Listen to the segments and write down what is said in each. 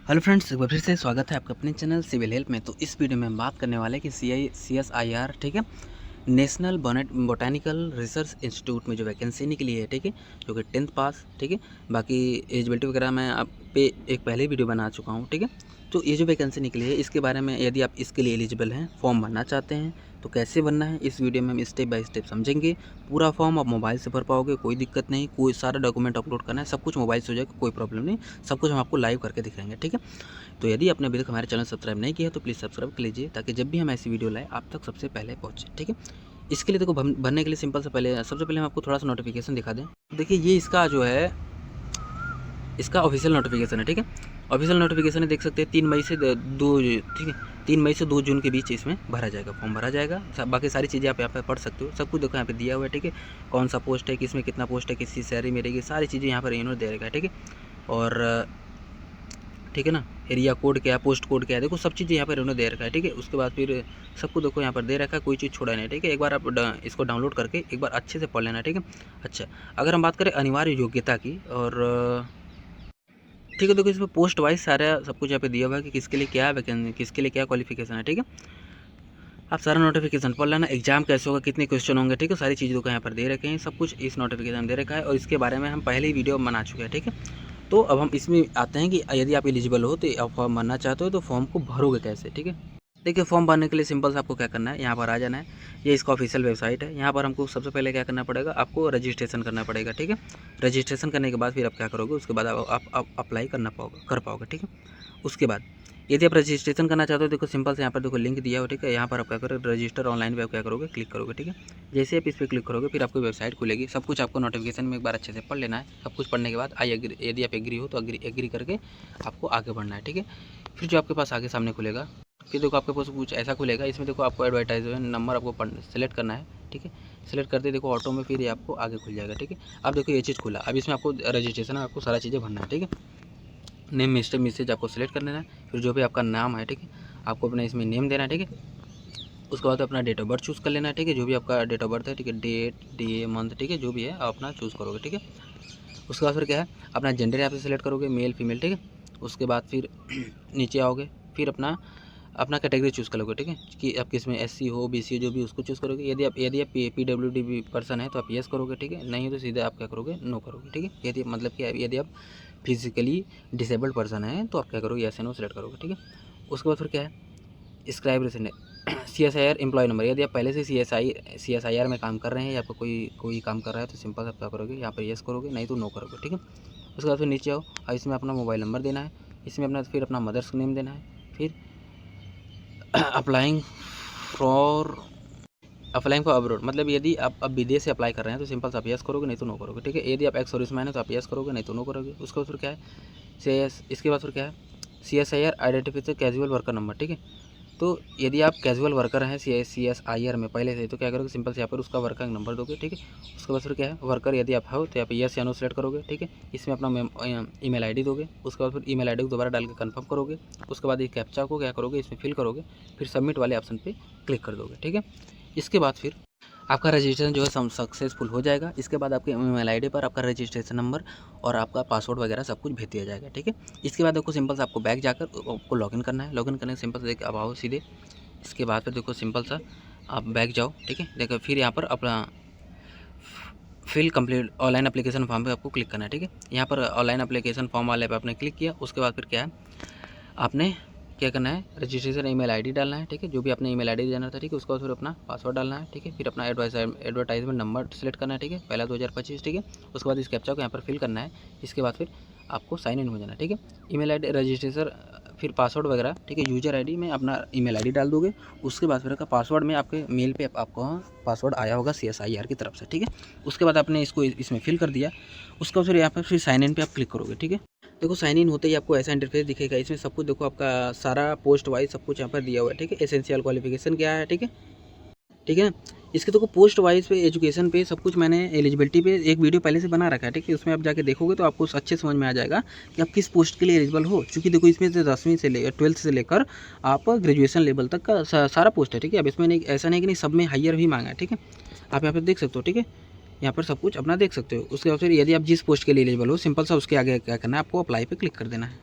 Hello friends, एक बार फिर से स्वागत है आपका अपने चैनल सिविल हेल्प में। तो इस वीडियो में हम बात करने वाले हैं कि CSIR, ठीक है, नेशनल बोटानिकल रिसर्च इंस्टीट्यूट में जो वैकेंसी निकली है, ठीक है, जो कि 10th पास, ठीक है। बाकी एलिजिबिलिटी वगैरह मैं आप पे एक पहले वीडियो बना चुका हूँ, ठीक है। तो ये जो वैकेंसी निकली है इसके बारे में, यदि आप इसके लिए एलिजिबल हैं, फॉर्म भरना चाहते हैं, तो कैसे भरना है इस वीडियो में हम स्टेप बाय स्टेप समझेंगे। पूरा फॉर्म आप मोबाइल से भर पाओगे, कोई दिक्कत नहीं, कोई सारा डॉक्यूमेंट अपलोड करना है, सब कुछ मोबाइल से हो जाएगा, कोई प्रॉब्लम नहीं, सब कुछ हम आपको लाइव करके दिखाएंगे, ठीक है। तो यदि आपने अभी तक हमारे चैनल सब्सक्राइब नहीं किया तो प्लीज़ सब्सक्राइब कर लीजिए, ताकि जब भी हम ऐसी वीडियो लाएँ आप तक सबसे पहले पहुँचे, ठीक है। इसके लिए देखो भरने के लिए सिंपल से सबसे पहले हम आपको थोड़ा सा नोटिफिकेशन दिखा दें। देखिए ये इसका जो है, इसका ऑफिशियल नोटिफिकेशन है, ठीक है। ऑफिशियल नोटिफिकेशन है, देख सकते हैं 3 मई से 2, ठीक है, 3 मई से 2 जून के बीच इसमें भरा जाएगा, फॉर्म भरा जाएगा। बाकी सारी चीज़ें आप यहाँ पे पढ़ सकते हो, सब कुछ देखो यहाँ पे दिया हुआ है, ठीक है। कौन सा पोस्ट है, किसमें कितना पोस्ट है, किसी शहरी में रहेगी, सारी चीज़ें यहाँ पर इन्होंने दे रखा है, ठीक है। और ठीक है ना, एरिया कोड क्या है, पोस्ट कोड क्या है, देखो सब चीज़ यहाँ पर उन्होंने दे रखा है, ठीक है। उसके बाद फिर सबको देखो यहाँ पर दे रखा है, कोई चीज़ छोड़ा नहीं, ठीक है। एक बार आप इसको डाउनलोड करके एक बार अच्छे से पढ़ लेना, ठीक है। अच्छा, अगर हम बात करें अनिवार्य योग्यता की, और ठीक है, देखो इसमें पोस्ट वाइज सारा सब कुछ यहाँ पे दिया हुआ है कि किसके लिए क्या वैकेंसी, किसके लिए क्या क्वालिफिकेशन है, ठीक है। आप सारा नोटिफिकेशन पढ़ लेना, एग्जाम कैसे होगा, कितने क्वेश्चन होंगे, ठीक है, सारी चीज़ों को यहाँ पर दे रखे हैं, सब कुछ इस नोटिफिकेशन में दे रखा है, और इसके बारे में हम पहले ही वीडियो बना चुके हैं, ठीक है। तो अब हम इसमें आते हैं कि यदि आप एलिजिबल हो, तो आप फॉर्म भरना चाहते हो, तो फॉर्म को भरोगे कैसे, ठीक है। देखिए फॉर्म भरने के लिए सिंपल से आपको क्या करना है, यहाँ पर आ जाना है। ये इसका ऑफिशियल वेबसाइट है, यहाँ पर हमको सबसे पहले क्या करना पड़ेगा, आपको रजिस्ट्रेशन करना पड़ेगा, ठीक है। रजिस्ट्रेशन करने के बाद फिर आप क्या करोगे, उसके बाद आप अप्लाई कर पाओगे, ठीक है। उसके बाद यदि आप रजिस्ट्रेशन करना चाहते हो, देखो सिंपल से यहाँ पर देखो लिंक दिया हो, ठीक है। यहाँ पर आप क्या करोगे, रजिस्टर ऑनलाइन पे आप क्या करोगे, क्लिक करोगे, ठीक है। जैसे आप इस पर क्लिक करोगे फिर आपको वेबसाइट खुलेगी, सब कुछ आपको नोटिफिकेशन में एक बार अच्छे से पढ़ लेना है। सब कुछ पढ़ने के बाद आई एग्री, यदि आप एग्री हो तो एग्री करके आपको आगे बढ़ना है, ठीक है। फिर जो आपके पास आगे सामने खुलेगा, फिर देखो आपके पास कुछ ऐसा खुलेगा, इसमें देखो आपको एडवर्टाइजमेंट नंबर आपको सेलेक्ट करना है, ठीक है। सेलेक्ट करते देखो ऑटो में फिर ये आपको आगे खुल जाएगा, ठीक है। अब देखो ये चीज़ खुला, अब इसमें आपको रजिस्ट्रेशन आपको सारा चीज़ें भरना है, ठीक है। नेम मैसेज आपको सेलेक्ट कर लेना है, फिर जो भी आपका नाम है, ठीक है, आपको अपना इसमें नेम देना है, ठीक है। उसके बाद अपना डेट ऑफ बर्थ चूज़ कर लेना है, ठीक है, जो भी आपका डेट ऑफ बर्थ है, ठीक है, डेट, डे, मंथ, ठीक है, जो भी है आप अपना चूज़ करोगे, ठीक है। उसके बाद फिर क्या है, अपना जेंडर यहाँ पे सेलेक्ट करोगे, मेल फीमेल, ठीक है। उसके बाद फिर नीचे आओगे, फिर अपना अपना कैटेगरी चूज़ कर लोगे, ठीक है, कि आप किस में SC हो, BC हो, जो भी उसको चूज़ करोगे। यदि आप PWD पर्सन है तो आप येस करोगे, ठीक है, नहीं हो तो सीधे आप क्या करोगे, नो करोगे, ठीक है। यदि मतलब कि यदि आप फिजिकली डिसेबल्ड पर्सन है तो आप क्या करोगे, येस या नो सेलेक्ट करोगे, ठीक है। उसके बाद फिर क्या है, scribe recent CSIR employ number, यदि आप पहले से CSIR में काम कर रहे हैं या आपको कोई काम कर रहा है तो सिंपल आप क्या करोगे, यहाँ पर येस करोगे, नहीं तो नो करोगे, ठीक है। उसके बाद फिर नीचे आओ और इसमें अपना मोबाइल नंबर देना है, इसमें फिर अपना मदर्स नेम देना है, फिर अप्लाइंग फॉर अब्रॉड, मतलब यदि आप अब विदेश से अप्लाई कर रहे हैं तो सिंपल से आप यस करोगे, नहीं तो नो करोगे, ठीक है। यदि आप एक्स सर्विसमैन है तो आप यस करोगे, नहीं तो नो करोगे। उसके बाद फिर क्या है, इसके बाद फिर क्या है, CSIR identification casual worker number, ठीक है। तो यदि आप कैजुअल वर्कर हैं CSIR में पहले से, तो क्या करोगे, सिंपल से यहाँ पर उसका वर्कर नंबर दोगे, ठीक है। उसके बाद फिर क्या है, वर्कर यदि आप हो तो यहाँ पे यस या नो सेलेक्ट करोगे, ठीक है। इसमें अपना ईमेल आईडी दोगे, उसके बाद फिर ईमेल आईडी को दोबारा डाल के कन्फर्म करोगे। उसके बाद ये कैप्चा को क्या करोगे, इसमें फिल करोगे, फिर सबमिट वाले ऑप्शन पर क्लिक कर दोगे, ठीक है। इसके बाद फिर आपका रजिस्ट्रेशन जो है सक्सेसफुल हो जाएगा। इसके बाद आपके ईमेल आईडी पर आपका रजिस्ट्रेशन नंबर और आपका पासवर्ड वगैरह सब कुछ भेज दिया जाएगा, ठीक है। इसके बाद देखो सिंपल सा आपको बैक जाकर आपको लॉगिन करना है। लॉगिन करने के सिंपल से देखिए अब आओ सीधे, इसके बाद फिर देखो सिंपल सा आप बैक जाओ, ठीक है। देखो फिर यहाँ पर अपना fill complete online application form पे आपको क्लिक करना है, ठीक है। यहाँ पर ऑनलाइन एप्लीकेशन फॉर्म वाले पे आपने क्लिक किया। उसके बाद फिर क्या है, आपने क्या करना है, रजिस्ट्रेशन ईमेल आईडी डालना है, ठीक है, जो भी आपने ईमेल आईडी देना था, ठीक है। उसके बाद फिर अपना पासवर्ड डालना है, ठीक है। फिर अपना एडवर्टाइजमेंट नंबर सेलेक्ट करना है, ठीक है, पहला 2025, ठीक है। उसके बाद इस कैप्चा को यहाँ पर फिल करना है। इसके बाद फिर आपको साइन इन हो जाना है, ठीक है। ईमेल आईडी रजिस्ट्रेशन, फिर पासवर्ड वगैरह, ठीक है। यूजर आईडी में अपना ईमेल आईडी डाल दोगे। उसके बाद फिर पासवर्ड में आपके मेल पे आपको पासवर्ड आया होगा CSIR की तरफ से, ठीक है। उसके बाद आपने इसको इसमें फिल कर दिया। उसके बाद फिर यहाँ पर फिर साइन इन पे आप क्लिक करोगे, ठीक है। देखो साइन इन होते ही आपको ऐसा इंटरफेस दिखेगा। इसमें सब कुछ देखो आपका सारा पोस्ट वाइज सब कुछ यहाँ पर दिया हुआ है, ठीक है। एसेंशियल क्वालिफिकेशन क्या है, ठीक है, ठीक है। इसके देखो पोस्ट वाइज पे, एजुकेशन पे सब कुछ मैंने एलिजिबिलिटी पे एक वीडियो पहले से बना रखा है, ठीक है। उसमें आप जाके देखोगे तो आपको अच्छे समझ में आ जाएगा कि आप किस पोस्ट के लिए एलिजिबल हो। क्योंकि देखो इसमें से 10वीं से लेकर 12th से लेकर आप ग्रेजुएशन लेवल तक का सारा पोस्ट है, ठीक है। अब इसमें नहीं, ऐसा नहीं कि नहीं सब में हायर भी मांगा है, ठीक है। आप यहाँ पर देख सकते हो, ठीक है, यहाँ पर सब कुछ अपना देख सकते हो। उसके बाद फिर यदि आप जिस पोस्ट के लिए एलिजिबल हो, सिंपल सा उसके आगे क्या करना है, आपको अप्लाई पे क्लिक कर देना है।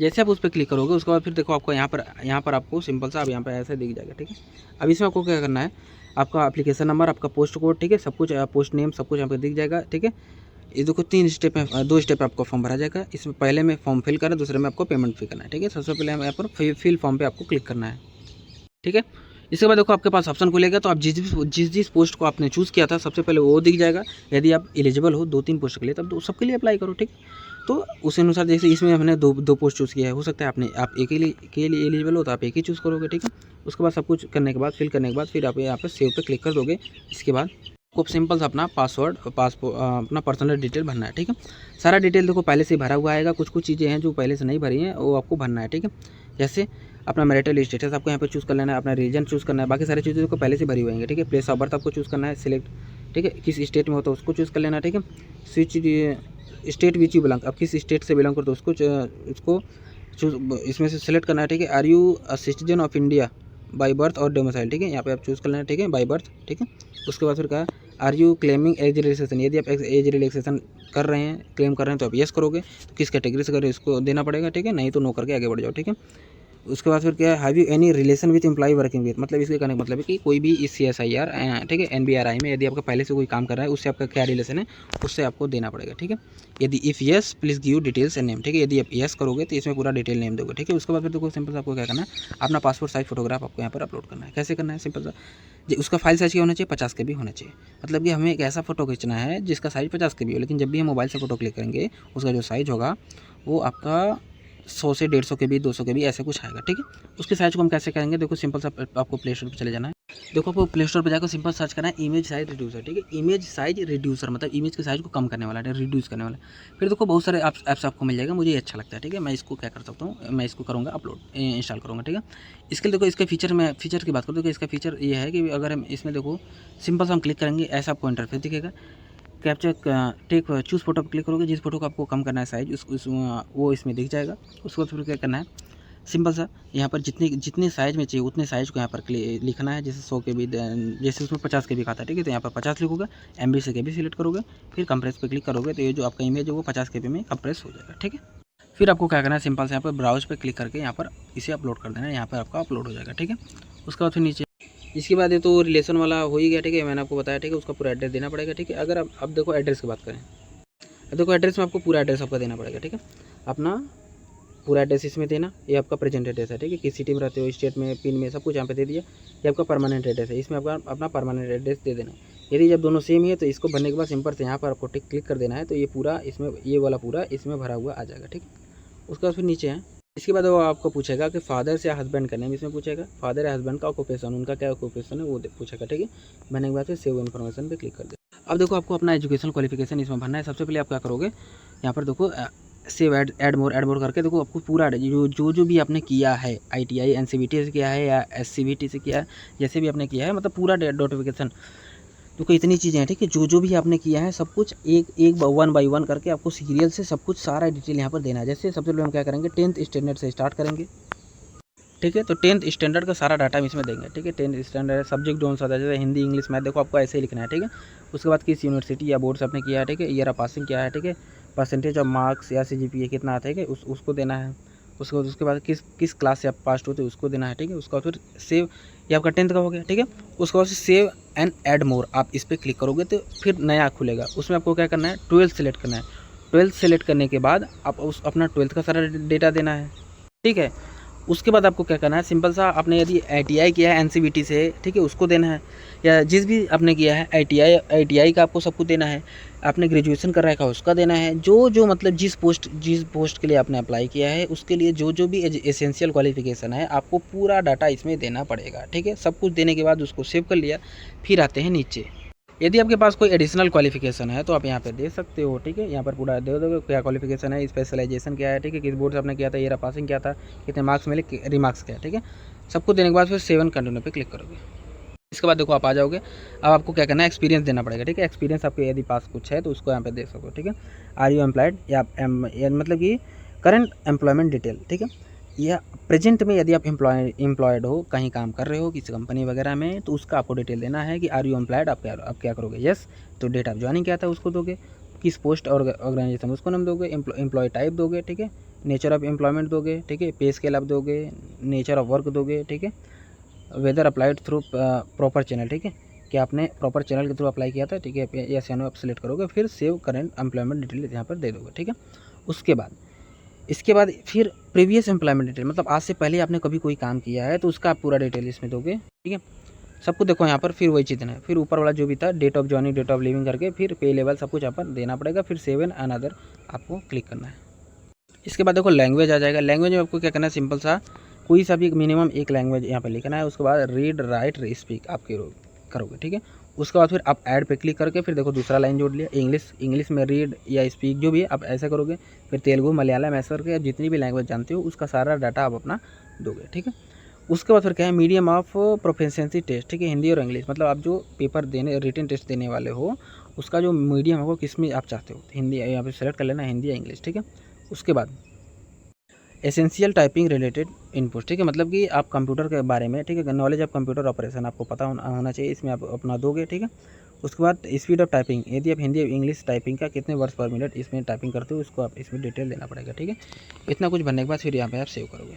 जैसे आप उस पर क्लिक करोगे उसके बाद फिर देखो आपको यहाँ पर आपको सिंपल सा अब यहाँ पर ऐसे दिख जाएगा, ठीक है। अब इसमें आपको क्या करना है, आपका एप्लीकेशन नंबर, आपका पोस्ट कोड, ठीक है, सब कुछ, पोस्ट नेम, सब कुछ यहाँ पर दिख जाएगा, ठीक है। ये देखो 3 स्टेप है, 2 स्टेप आपको फॉर्म भरा जाएगा। इसमें पहले में फॉर्म फिल करना है, दूसरे में आपको पेमेंट फिल करना है, ठीक है। सबसे पहले हम यहाँ पर फिल फॉर्म पे आपको क्लिक करना है, ठीक है। इसके बाद देखो आपके पास ऑप्शन खुलेगा, तो आप जिस पोस्ट को आपने चूज़ किया था सबसे पहले वो दिख जाएगा। यदि आप एलिजिबल हो 2-3 पोस्ट के लिए तब सबके लिए अप्लाई करो, ठीक। तो उस अनुसार जैसे इसमें हमने दो पोस्ट चूज़ किया है, हो सकता है आप एक ही के लिए एलिजिबल हो तो आप एक ही चूज़ करोगे, ठीक है। उसके बाद सब कुछ करने के बाद, फिल करने के बाद फिर आप यहाँ पर सेव पे क्लिक कर दोगे। इसके बाद आपको सिंपल सा अपना पासवर्ड, अपना पर्सनल डिटेल भरना है, ठीक है। सारा डिटेल देखो पहले से भरा हुआ आएगा, कुछ चीज़ें हैं जो पहले से नहीं भरी हैं वो आपको भरना है, ठीक है। जैसे अपना मैरिटल स्टेटस आपको यहाँ पे चूज़ कर लेना है, अपना रीजन चूज़ करना है, बाकी सारी चीज़ें को पहले से भरी हुई हैं, ठीक है। प्लेस ऑफ बर्थ आपको चूज़ करना है, सिलेक्ट, ठीक है, किस स्टेट में हो तो उसको चूज़ कर लेना, ठीक है। Switch state which you belong, अब किस स्टेट से बिलोंग करते हो उसको चूज़ इसमें से सिलेक्ट करना है, ठीक है। Are you a citizen of India by birth और डोमिसाइल, ठीक है, यहाँ पे आप चूज़ कर लेना है, ठीक है, बाई बर्थ, ठीक है। उसके बाद फिर कहा are you claiming age relaxation, यदि आप एज रिलैक्सेशन कर रहे हैं, क्लेम कर रहे हैं तो आप येस करोगे, तो किस कैटेगरी से कर रहे हैं इसको देना पड़ेगा, ठीक है, नहीं तो नो करके आगे बढ़ जाओ, ठीक है। उसके बाद फिर क्या है, have you any relation with employ working with, मतलब इसके कहने का मतलब है कि कोई भी इस CSIR, ठीक है, NBRI में यदि आपका पहले से कोई काम कर रहा है उससे आपका क्या रिलेशन है उससे आपको देना पड़ेगा, ठीक है। यदि if yes please give details and name, ठीक है, यदि आप येस करोगे तो इसमें पूरा डिटेल नेम दोगे, ठीक है। उसके बाद फिर देखो सिंपल सा आपको क्या करना है, अपना पासपोर्ट साइज फोटोग्राफ आपको यहाँ पर अपलोड करना है। कैसे करना है, सिंपल सा उसका फाइल साइज क्या होना चाहिए, 50 KB होना चाहिए। मतलब कि हमें एक ऐसा फोटो खींचना है जिसका साइज 50 KB हो, लेकिन जब भी हम मोबाइल से फोटो क्लिक करेंगे उसका जो साइज होगा वो आपका 100 से 150 KB, 200 KB ऐसे कुछ आएगा, ठीक है। उसके साइज को हम कैसे करेंगे, देखो सिंपल सा आपको प्ले स्टोर पर चले जाना है। देखो आपको प्ले स्टोर पर जाकर सिंपल सर्च करना है इमेज साइज रिड्यूसर, ठीक है। इमेज साइज रिड्यूसर मतलब इमेज के साइज को कम करने वाला है, रिड्यूस करने वाला है। फिर देखो बहुत सारे ऐप्स आपको मिल जाएगा, मुझे ये अच्छा लगता है, ठीक है। मैं इसको क्या कर सकता हूँ, मैं इसको करूँगा अपलोड, इंस्टॉल करूँगा, ठीक है। इसके लिए देखो इसके फीचर की बात करूँ तो इसका फीचर ये है कि अगर हम इसमें देखो सिंपल सा हम क्लिक करेंगे ऐसा आपको इंटरफेस दिखेगा। कैप्चर टेक चूज़ फोटो पर क्लिक करोगे, जिस फोटो को आपको कम करना है साइज वो इसमें दिख जाएगा। उसको फिर क्या करना है, सिंपल सा यहाँ पर जितने साइज़ में चाहिए उतने साइज़ को यहाँ पर लिखना है। जैसे 100 KB, जैसे उसमें 50 KB का था, ठीक है, तो यहाँ पर 50 लिखोगे, MB से KB सिलेक्ट करोगे, फिर कंप्रेस पे क्लिक करोगे तो ये जो आपका इमेज है वो 50 KB में कंप्रेस हो जाएगा, ठीक है। फिर आपको क्या करना है, सिंपल से यहाँ पर ब्राउज पे क्लिक करके यहाँ पर इसे अपलोड कर देना है, यहाँ पर आपका अपलोड हो जाएगा, ठीक है। उसके बाद फिर नीचे इसके बाद ये तो रिलेशन वाला हो ही गया, ठीक है, मैंने आपको बताया, ठीक है। उसका पूरा एड्रेस देना पड़ेगा, ठीक है। अगर अब देखो एड्रेस की बात करें, देखो एड्रेस में आपको पूरा एड्रेस आपका देना पड़ेगा, ठीक है। अपना पूरा एड्रेस इसमें देना, ये आपका प्रेजेंट एड्रेस है, ठीक है, किस सिटी में रहते हो, स्टेट में, पिन में, सब कुछ यहाँ पे दे दिया। ये आपका परमानेंट एड्रेस है, इसमें आपका अपना परमानेंट एड्रेस दे देना। यदि जब दोनों सेम ही है तो इसको भरने के बाद सिंपल से यहाँ पर आपको क्लिक कर देना है, तो ये पूरा इसमें ये वाला पूरा इसमें भरा हुआ आ जाएगा, ठीक है। उसके बाद फिर नीचे है, इसके बाद वो आपको पूछेगा कि फादर से हस्बैंड का नेम इसमें पूछेगा, फादर या हस्बैंड का ऑक्यूपेशन, उनका क्या ऑक्यूपेशन है वो पूछेगा, ठीक है। भरने के बाद फिर सेव इन्फॉर्मेशन पे क्लिक कर दे। अब देखो आपको अपना एजुकेशन क्वालिफिकेशन इसमें भरना है। सबसे पहले आप क्या करोगे, यहाँ पर देखो सेव ऐड मोर करके देखो आपको पूरा जो भी आपने किया है, ITI NCVT से किया है या SCVT से किया है, जैसे भी आपने किया है, मतलब पूरा नोटिफिकेशन, देखो इतनी चीज़ें हैं, ठीक है। जो भी आपने किया है सब कुछ एक 1 बाई 1 करके आपको सीरियल से सब कुछ सारा डिटेल यहाँ पर देना है। जैसे सबसे पहले हम क्या करेंगे, 10th स्टैंडर्ड से स्टार्ट करेंगे, ठीक है। तो 10th स्टैंडर्ड का सारा डाटा हम इसमें देंगे, ठीक है। 10th स्टैंडर्ड सब्जेक्ट जोन सा था, जैसे हिंदी, इंग्लिश, मैथ, देखो आपको ऐसे ही लिखना है, ठीक है। उसके बाद किस यूनिवर्सिटी या बोर्ड से आपने किया है, ठीक है, ईयर ऑफ पासिंग क्या है, ठीक है, परसेंटेज ऑफ मार्क्स या CGPA कितना आता है, ठीक है, उसको देना है। उसके बाद किस क्लास से आप पास होते उसको देना है, ठीक है। उसका बाद फिर सेव, ये आपका 10th का हो गया, ठीक है। उसके बाद सेव एंड ऐड मोर, आप इस पर क्लिक करोगे तो फिर नया खुलेगा। उसमें आपको क्या करना है, 12th सेलेक्ट करना है। 12th सेलेक्ट करने के बाद आप अपना 12th का सारा डेटा देना है, ठीक है। उसके बाद आपको क्या करना है, सिंपल सा आपने यदि ITI किया है NCVT से, ठीक है, उसको देना है, या जिस भी आपने किया है ITI का आपको सब कुछ देना है। आपने ग्रेजुएशन कर रखा है उसका देना है। जो मतलब जिस पोस्ट के लिए आपने अप्लाई किया है उसके लिए जो भी एसेंशियल क्वालिफिकेशन है आपको पूरा डाटा इसमें देना पड़ेगा, ठीक है। सब कुछ देने के बाद उसको सेव कर लिया, फिर आते हैं नीचे। यदि आपके पास कोई एडिशनल क्वालिफिकेशन है तो आप यहाँ पे दे सकते हो, ठीक है। यहाँ पर पूरा दे दोगे क्या क्वालिफिकेशन है, स्पेशलाइजेशन क्या है, ठीक है, किस बोर्ड से आपने किया था, ईयर ऑफ पासिंग क्या था, कितने मार्क्स मिले, रिमार्क्स क्या है, ठीक है। सबको देने के बाद फिर सेव एंड कंटिन्यू पे क्लिक करोगे। इसके बाद देखो आप आ जाओगे। अब आपको क्या करना है, एक्सपीरियंस देना पड़ेगा, ठीक है। एक्सपीरियंस आपके यदि पास कुछ है तो उसको यहाँ पे दे सकते हो, ठीक है। आर यू एम्प्लॉयड या मतलब कि करंट एम्प्लॉयमेंट डिटेल, ठीक है। या प्रेजेंट में यदि आप एम्प्लॉयड हो, कहीं काम कर रहे हो किसी कंपनी वगैरह में, तो उसका आपको डिटेल देना है कि आर यू एम्प्लॉयड, आप क्या करोगे, यस। तो डेट ऑफ ज्वाइनिंग क्या था उसको दोगे, किस पोस्ट और ऑर्गेनाइजेशन उसको नाम दोगे, एम्प्लॉय टाइप दोगे, ठीक है। नेचर ऑफ एम्प्लॉयमेंट दोगे, ठीक है, पे स्केल आप दोगे, नेचर ऑफ वर्क दोगे, ठीक है, whether applied through proper channel, ठीक है, कि आपने प्रॉपर चैनल के थ्रू अप्लाई किया था, ठीक है, यस या नो आप सेलेक्ट करोगे, फिर सेव करंट एम्प्लॉयमेंट डिटेल यहाँ पर दे दोगे, ठीक है। इसके बाद फिर प्रीवियस एम्प्लॉयमेंट डिटेल, मतलब आज से पहले आपने कभी कोई काम किया है तो उसका आप पूरा डिटेल इसमें दोगे, ठीक है। सब कुछ देखो यहाँ पर फिर वही चीज़ है, फिर ऊपर वाला जो भी था date of joining, date of living करके फिर पे लेवल सब कुछ यहाँ पर देना पड़ेगा, फिर सेव एंड अनदर आपको क्लिक करना है। इसके बाद देखो लैंग्वेज आ जाएगा। लैंग्वेज में आपको क्या करना है, सिंपल सा कोई सा भी मिनिमम एक लैंग्वेज यहाँ पर लिखना है। उसके बाद रीड राइट स्पीक आप करोगे, ठीक है। उसके बाद फिर आप ऐड पे क्लिक करके फिर देखो दूसरा लाइन जोड़ लिया, इंग्लिश में रीड या स्पीक जो भी है आप ऐसा करोगे। फिर तेलुगु, मलयालम ऐसा करके आप जितनी भी लैंग्वेज जानते हो उसका सारा डाटा आप अपना दोगे, ठीक है। उसके बाद फिर क्या है, मीडियम ऑफ प्रोफिशिएंसी टेस्ट, ठीक है, हिंदी और इंग्लिश, मतलब आप जो पेपर देने रिटन टेस्ट देने वाले हो उसका जो मीडियम होगा किस में आप चाहते हो, हिंदी यहाँ पे सेलेक्ट कर लेना, हिंदी या इंग्लिश, ठीक है। उसके बाद एसेंशियल टाइपिंग रिलेटेड इनपुट, ठीक है, मतलब कि आप कंप्यूटर के बारे में, ठीक है, नॉलेज ऑफ कंप्यूटर ऑपरेशन आपको पता होना चाहिए, इसमें आप अपना दोगे, ठीक है। उसके बाद स्पीड ऑफ टाइपिंग, यदि आप हिंदी और इंग्लिश टाइपिंग का कितने वर्ड्स पर मिनट इसमें टाइपिंग करते हो उसको आप इसमें डिटेल देना पड़ेगा, ठीक है। इतना कुछ भरने के बाद फिर यहाँ पे आप सेव करोगे,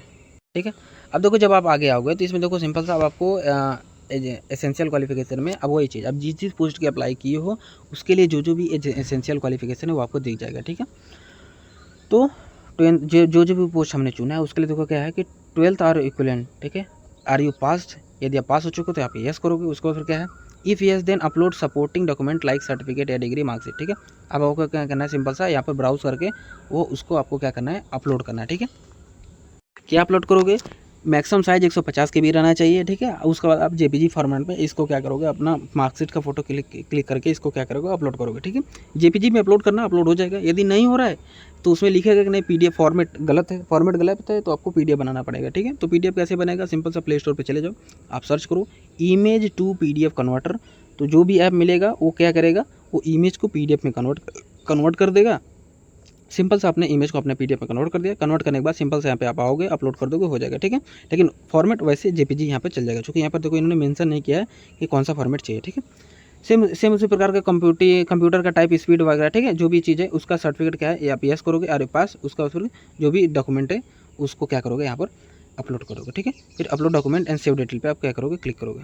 ठीक है। अब देखो जब आप आगे आओगे तो इसमें देखो सिंपल सा अब आपको एसेंशियल क्वालिफिकेशन में अब वही चीज़, अब जिस पोस्ट की अप्लाई किए हो उसके लिए जो भी एसेंशियल क्वालिफिकेशन है वो आपको दिख जाएगा, ठीक है। तो जो भी पोस्ट हमने चुना है उसके लिए देखो क्या है कि 12th आर इक्विवेलेंट, ठीक है, आर यू पास्ड, यदि आप पास हो चुके हो तो आप यस करोगे। उसके बाद फिर क्या है, if yes then upload supporting document like certificate या डिग्री, मार्कशीट, ठीक है। अब आपको क्या करना है, सिंपल सा यहाँ पर ब्राउज करके वो उसको आपको क्या करना है, अपलोड करना है, ठीक है। क्या अपलोड करोगे, मैक्सिमम साइज 150 KB रहना चाहिए, ठीक है। उसके बाद आप JPG फॉर्मेट में इसको क्या करोगे, अपना मार्कशीट का फोटो क्लिक करके इसको क्या करोगे, अपलोड करोगे, ठीक है। JPG में अपलोड करना, अपलोड हो जाएगा। यदि नहीं हो रहा है तो उसमें लिखेगा कि नहीं PDF फॉर्मेट गलत है, तो आपको PDF बनाना पड़ेगा, ठीक है। तो PDF कैसे बनेगा, सिंपल सा प्ले स्टोर पर चले जाओ, आप सर्च करो इमेज टू PDF कन्वर्टर, तो जो भी ऐप मिलेगा वो क्या करेगा, वो इमेज को PDF में कन्वर्ट कर देगा। सिंपल से अपने इमेज को अपने PDF में कन्वर्ट कर दिया, कन्वर्ट करने के बाद सिंपल से यहाँ पे आप आओगे, अपलोड कर दोगे, हो जाएगा, ठीक है। लेकिन फॉर्मेट वैसे JPG यहाँ पे चल जाएगा, क्योंकि यहाँ पर देखो इन्होंने मेंशन नहीं किया है कि कौन सा फॉर्मेट चाहिए, ठीक है। सेम उसी प्रकार का कंप्यूटर का टाइप, स्पीड वगैरह, ठीक है, जो भी चीज़ है उसका सर्टिफिकेट क्या है, आप यस करोगे, और पास उसका फिर जो भी डॉक्यूमेंट है उसको क्या करोगे, यहाँ पर अपलोड करोगे, ठीक है। फिर upload document and save detail पे आप क्या करोगे, क्लिक करोगे।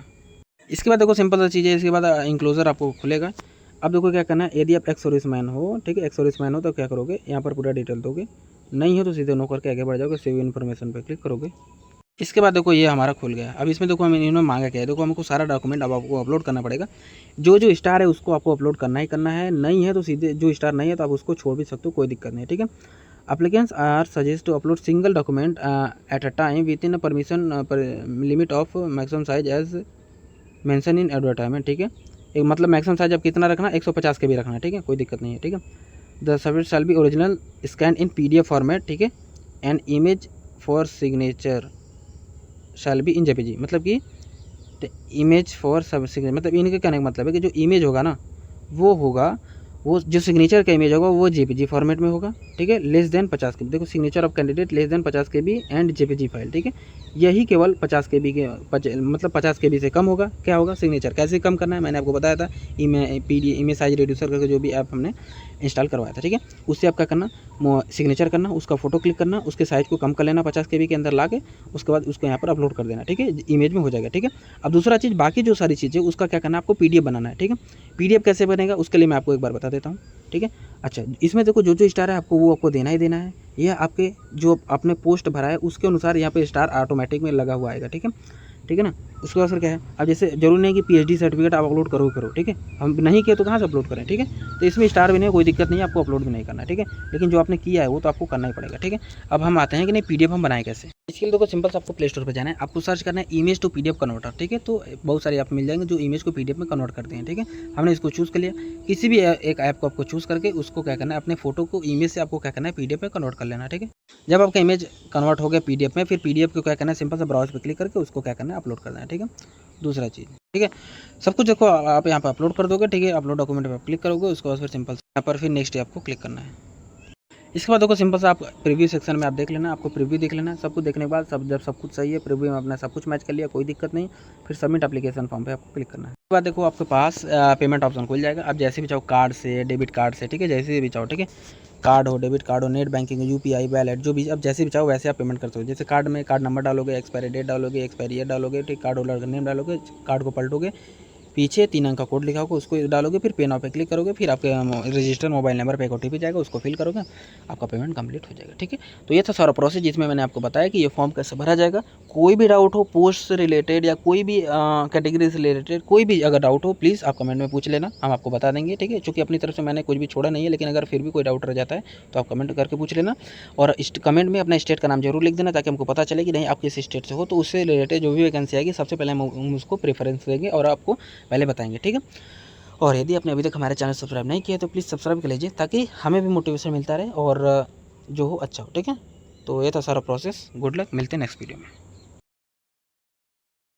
इसके बाद देखो सिंपल सा चीज़ है, इसके बाद इंक्लोजर आपको खुलेगा। अब देखो क्या करना है, यदि आप एक्स सर्विसमैन हो, ठीक है, एक्स सर्विसमैन हो तो क्या करोगे, यहाँ पर पूरा डिटेल दोगे, नहीं हो तो सीधे नो करके आगे बढ़ जाओगे, सेव इन्फॉर्मेशन पे क्लिक करोगे। इसके बाद देखो ये हमारा खुल गया। अब इसमें देखो हमें इन्होंने मांगा क्या है, देखो हमको सारा डॉक्यूमेंट अब आपको अपलोड करना पड़ेगा। जो स्टार है उसको आपको अपलोड करना ही करना है, नहीं है तो सीधे जो स्टार नहीं है तो आप उसको छोड़ भी सकते हो, कोई दिक्कत नहीं है, ठीक है। Applicants are suggest to upload single document at a time within permission limit of maximum size as mention in advertisement, ठीक है। एक मतलब मैक्सिमम साइज आप कितना रखना, 150 KB रखना है, ठीक है, कोई दिक्कत नहीं है, ठीक है। The service shall be original scan in PDF format, ठीक है, and image for signature shall be in JPG, मतलब कि इमेज फॉर सब सिग्नेचर, मतलब इनके कहने का मतलब है कि जो इमेज होगा ना वो जो सिग्नेचर का इमेज होगा वो JPG फॉर्मेट में होगा, ठीक है, लेस देन 50 KB। देखो signature of candidate less than 50 KB and JPG file, ठीक है, यही केवल 50 KB के मतलब 50 KB से कम होगा, क्या होगा, सिग्नेचर। कैसे कम करना है मैंने आपको बताया था, इमेज साइज रिड्यूसर करके जो भी ऐप हमने इंस्टॉल करवाया था, ठीक है। उससे आप क्या करना, सिग्नेचर करना, उसका फोटो क्लिक करना, उसके साइज को कम कर लेना 50 KB के अंदर ला के, उसके बाद उसको यहाँ पर अपलोड कर देना, ठीक है, इमेज में हो जाएगा, ठीक है। अब दूसरा चीज़, बाकी जो सारी चीज़ें उसका क्या करना है, आपको PDF बनाना है, ठीक है। PDF कैसे बनेगा उसके लिए मैं आपको एक बार बता देता हूँ, ठीक है। अच्छा, इसमें देखो जो स्टार है आपको वो आपको देना ही देना है, यह आपके जो आपने पोस्ट भरा है उसके अनुसार यहाँ पे स्टार ऑटोमेटिक में लगा हुआ आएगा, ठीक है ना। उसके बाद फिर क्या है, अब जैसे जरूरी नहीं कि PhD सर्टिफिकेट आप अपलोड करो, ठीक है, हम नहीं किए तो कहाँ से अपलोड करें, ठीक है। तो इसमें स्टार भी नहीं, कोई दिक्कत नहीं है, आपको अपलोड भी नहीं करना है, ठीक है। लेकिन जो आपने किया है वो तो आपको करना ही पड़ेगा, ठीक है। अब हम आते हैं कि नहीं PDF हम बनाएं कैसे। इसके लिए देखो सिंपल से आपको प्ले स्टोर पर जाना है, आपको सर्च करना है इमेज टू PDF कन्वर्टर, ठीक है। तो बहुत सारे ऐप मिल जाएंगे जो इमेज को PDF में कन्वर्ट करते हैं, ठीक है। हमने इसको चूज़ कर लिया, किसी भी एक ऐप को आपको चूज़ करके उसको क्या करना है, अपने फोटो को इमेज से आपको क्या करना है, PDF में कन्वर्ट कर लेना, ठीक है। जब आपका इमेज कन्वर्ट हो गया PDF में, फिर PDF को क्या करना है, सिंपल से ब्राउज पे क्लिक करके उसको क्या करना है, अपलोड करना है, ठीक है। दूसरा चीज़, ठीक है, सब कुछ देखो आप यहाँ पर अपलोड कर दोगे, ठीक है। अपलोड डॉक्यूमेंट पर क्लिक करोगे, उसके बाद फिर सिंपल यहाँ पर फिर नेक्स्ट आपको क्लिक करना है। इसके बाद देखो सिंपल से आप प्रीव्यू सेक्शन में आप देख लेना, आपको प्रीव्यू देख लेना, सब कुछ देखने के बाद जब सब कुछ सही है, प्रीव्यू में अपना सब कुछ मैच कर लिया, कोई दिक्कत नहीं, फिर सबमिट एप्लीकेशन फॉर्म पे आपको क्लिक करना है। उसके बाद देखो आपके पास पेमेंट ऑप्शन खुल जाएगा, आप जैसे भी चाहो कार्ड से, डेबिट कार्ड से, ठीक है, जैसे भी चाहो, ठीक है। कार्ड हो, डेबिट कार्ड हो, नेट बैंकिंग हो, यूपीआई, वैलेट, जो भी आप जैसे भी चाहो वैसे आप पेमेंट कर सकते हो। जैसे कार्ड में कार्ड नंबर डालोगे, एक्सपायरी डेट डालोगे, एक्सपायरी ईयर डालोगे, ठीक, कार्ड होल्डर का नेम डालोगे, कार्ड को पलटोगे, पीछे 3 अंक का कोड लिखा होगा उसको डालोगे, फिर पे नाउ पे क्लिक करोगे, फिर आपके रजिस्टर मोबाइल नंबर पे एक ओटीपी जाएगा, उसको फिल करोगे, आपका पेमेंट कंप्लीट हो जाएगा। ठीक है, तो ये था सारा प्रोसेस जिसमें मैंने आपको बताया कि ये फॉर्म कैसे भरा जाएगा। कोई भी डाउट हो पोस्ट से रिलेटेड या कोई भी कैटेगरी से रिलेटेड कोई भी अगर डाउट हो प्लीज़ आप कमेंट में पूछ लेना, हम आपको बता देंगे। ठीक है, चूँकि अपनी तरफ से मैंने कुछ भी छोड़ा नहीं है, लेकिन अगर फिर भी कोई डाउट रह जाता है तो आप कमेंट करके पूछ लेना। और कमेंट में अपना स्टेट का नाम जरूर लिख देना ताकि हमको पता चले कि नहीं आप किस स्टेट से हो, तो उससे रिलेटेड जो भी वैकेंसी आएगी सबसे पहले हम उसको प्रेफरेंस देंगे और आपको पहले बताएंगे। ठीक है, और यदि आपने अभी तक हमारे चैनल सब्सक्राइब नहीं किया तो प्लीज़ सब्सक्राइब कर लीजिए ताकि हमें भी मोटिवेशन मिलता रहे और जो हो अच्छा हो। ठीक है, तो ये था सारा प्रोसेस। गुड लक, मिलते हैं नेक्स्ट वीडियो में।